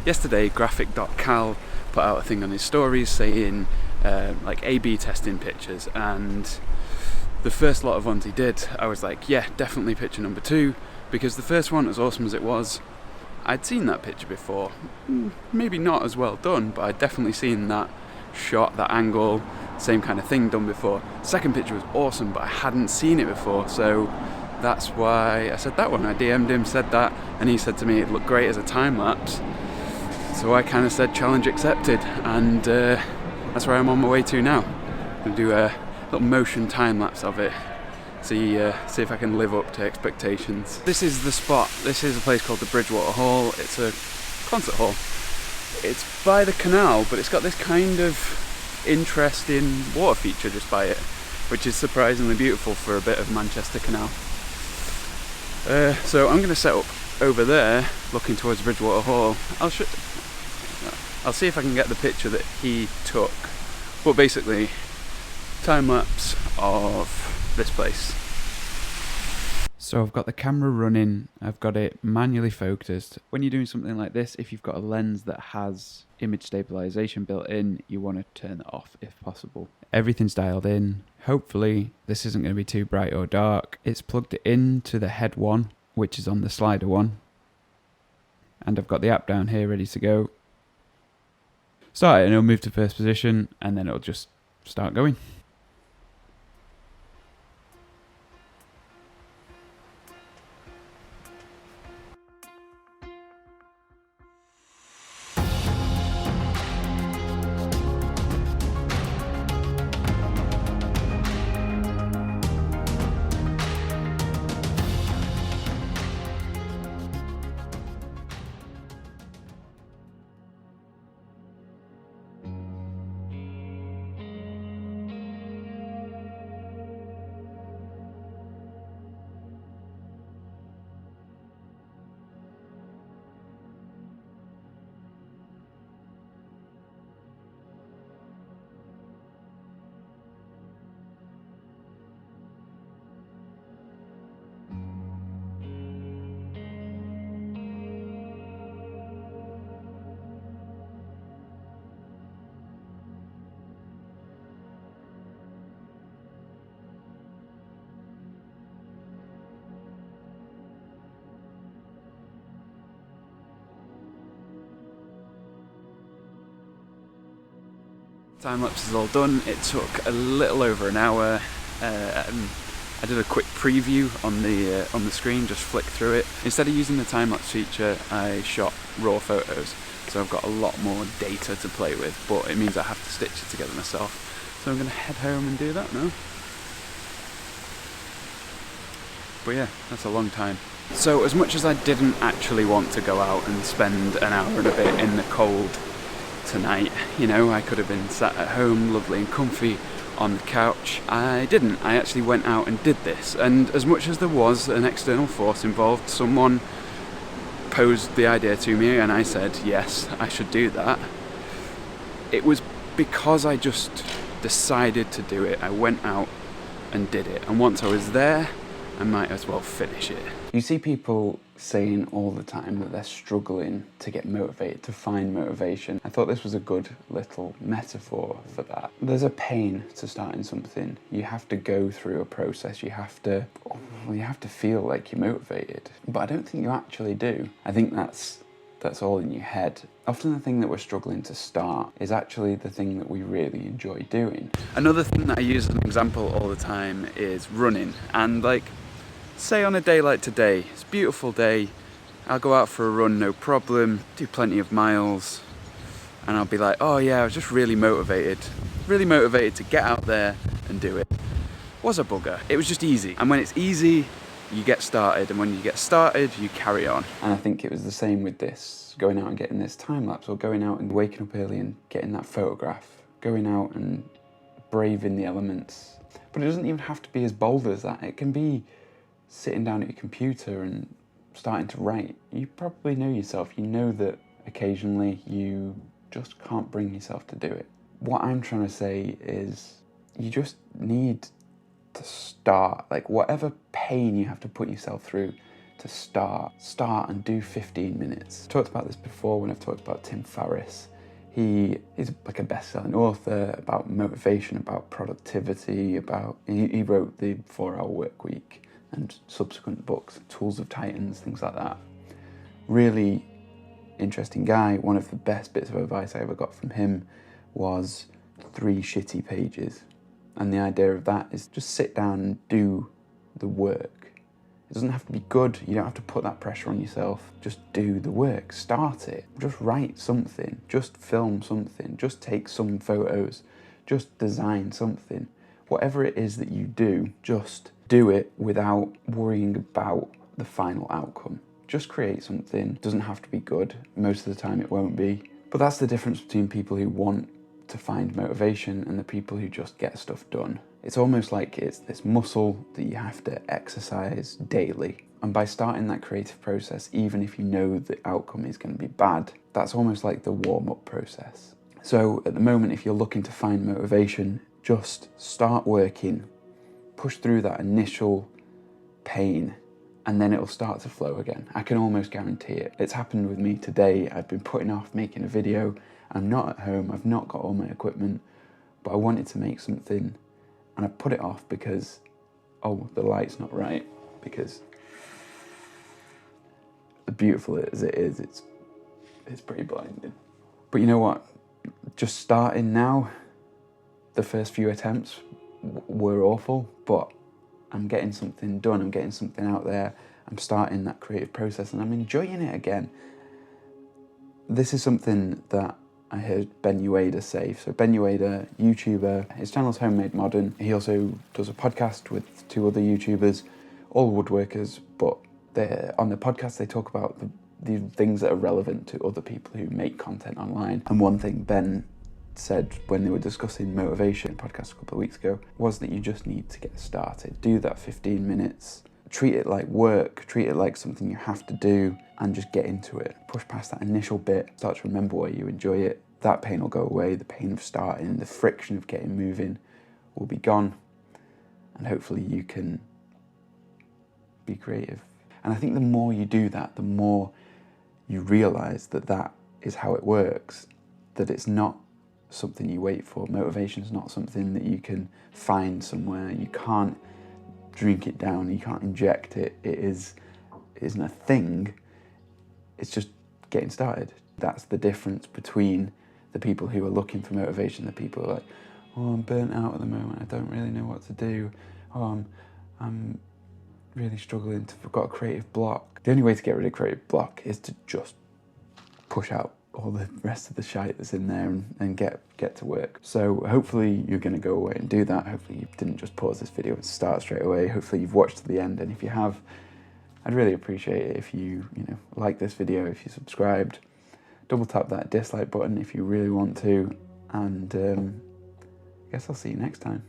yesterday graphic.cal put out a thing on his stories saying like A/B testing pictures, and the first lot of ones he did, I was like, yeah, definitely picture number 2, because the first one, as awesome as it was, I'd seen that picture before. Maybe not as well done, but I'd definitely seen that shot, that angle, same kind of thing done before. Second picture was awesome, but I hadn't seen it before, so that's why I said that one. I DM'd him, said that, and he said to me it looked great as a time lapse. So I kind of said challenge accepted, and that's where I'm on my way to now. I'm going to do a little motion time lapse of it. See if I can live up to expectations. This is the spot. This is a place called the Bridgewater Hall. It's a concert hall. It's by the canal, but it's got this kind of interesting water feature just by it, which is surprisingly beautiful for a bit of Manchester Canal. So I'm going to set up over there, looking towards Bridgewater Hall. I'll see if I can get the picture that he took. But basically, time lapse of this place. So I've got the camera running, I've got it manually focused. When you're doing something like this, if you've got a lens that has image stabilization built in, you want to turn it off if possible. Everything's dialed in. Hopefully this isn't going to be too bright or dark. It's plugged into the head one, which is on the slider one. And I've got the app down here ready to go. Start it and it'll move to first position, and then it'll just start going. Time lapse is all done. It took a little over an hour. I did a quick preview on the screen, just flicked through it. Instead of using the time lapse feature, I shot raw photos, so I've got a lot more data to play with. But it means I have to stitch it together myself. So I'm going to head home and do that now. But yeah, that's a long time. So as much as I didn't actually want to go out and spend an hour and a bit in the cold tonight, you know, I could have been sat at home lovely and comfy on the couch. I didn't. I actually went out and did this, and as much as there was an external force involved, someone posed the idea to me and I said yes, I should do that. It was because I just decided to do it. I went out and did it, and once I was there, I might as well finish it. You see people saying all the time that they're struggling to get motivated, to find motivation. I thought this was a good little metaphor for that. There's a pain to starting something. You have to go through a process. You have to feel like you're motivated. But I don't think you actually do. I think that's all in your head. Often the thing that we're struggling to start is actually the thing that we really enjoy doing. Another thing that I use as an example all the time is running. And like, say on a day like today, it's a beautiful day, I'll go out for a run, no problem, do plenty of miles, and I'll be like, oh yeah, I was just really motivated to get out there and do it. Was a bugger. It was just easy. And when it's easy, you get started, and when you get started, you carry on. And I think it was the same with this, going out and getting this time lapse, or going out and waking up early and getting that photograph, going out and braving the elements. But it doesn't even have to be as bold as that. It can be sitting down at your computer and starting to write. You probably know yourself. You know that occasionally you just can't bring yourself to do it. What I'm trying to say is you just need to start. Like, whatever pain you have to put yourself through to start and do 15 minutes. I talked about this before when I've talked about Tim Ferriss. He is like a best-selling author about motivation, about productivity, he wrote the 4-Hour Work Week and subsequent books, Tools of Titans, things like that. Really interesting guy. One of the best bits of advice I ever got from him was 3 shitty pages. And the idea of that is just sit down and do the work. It doesn't have to be good. You don't have to put that pressure on yourself. Just do the work. Start it. Just write something. Just film something. Just take some photos. Just design something. Whatever it is that you do, just do it without worrying about the final outcome. Just create something. It doesn't have to be good. Most of the time it won't be. But that's the difference between people who want to find motivation and the people who just get stuff done. It's almost like it's this muscle that you have to exercise daily. And by starting that creative process, even if you know the outcome is going to be bad, that's almost like the warm-up process. So at the moment, if you're looking to find motivation, just start working, push through that initial pain, and then it'll start to flow again. I can almost guarantee it. It's happened with me today. I've been putting off making a video. I'm not at home, I've not got all my equipment, but I wanted to make something and I put it off because, oh, the light's not right, because as beautiful as it is, it's pretty blinding. But you know what? Just starting now, the first few attempts were awful, but I'm getting something done, I'm getting something out there, I'm starting that creative process and I'm enjoying it again. This is something that I heard Ben Ueda say. So Ben Ueda, YouTuber, his channel's Homemade Modern. He also does a podcast with 2 other YouTubers, all woodworkers, but on the podcast they talk about the things that are relevant to other people who make content online. And one thing Ben said when they were discussing motivation podcast a couple of weeks ago was that you just need to get started. Do that 15 minutes. Treat it like work, treat it like something you have to do, and just get into it. Push past that initial bit, start to remember why you enjoy it. That pain will go away, the pain of starting, the friction of getting moving will be gone, and hopefully you can be creative. And I think the more you do that, the more you realise that that is how it works, that it's not something you wait for. Motivation is not something that you can find somewhere. You can't drink it down, you can't inject it. It isn't a thing, it's just getting started. That's the difference between the people who are looking for motivation, the people who are like, oh, I'm burnt out at the moment, I don't really know what to do, oh, I'm really struggling, I've got a creative block. The only way to get rid of creative block is to just push out all the rest of the shite that's in there and get to work. So hopefully you're going to go away and do that. Hopefully you didn't just pause this video and start straight away. Hopefully you've watched to the end, and if you have, I'd really appreciate it if you like this video, if you subscribed, double tap that dislike button if you really want to, and I guess I'll see you next time.